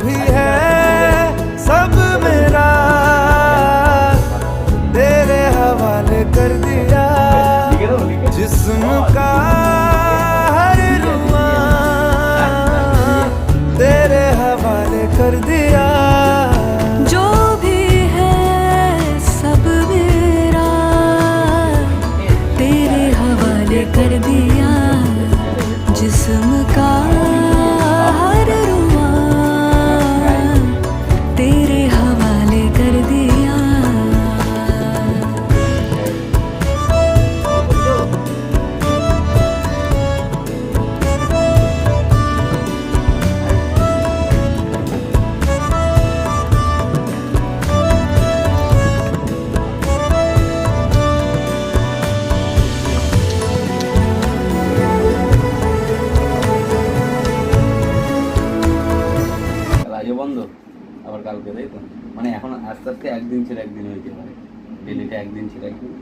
भी है सब मेरा तेरे हवाले कर दिया। जिस्म का हर रुआ तेरे हवाले कर दिया। जो भी है सब मेरा तेरे हवाले कर दिया। जिस्म का हर रुआ तेरे हवाले कर दिया। আজও বন্ধ আবার কালকে, তাই তো? মানে এখন আস্তে আস্তে একদিন ছেড়ে একদিন হয়েছে, মানে ডেলিটা একদিন ছেড়ে একদিন।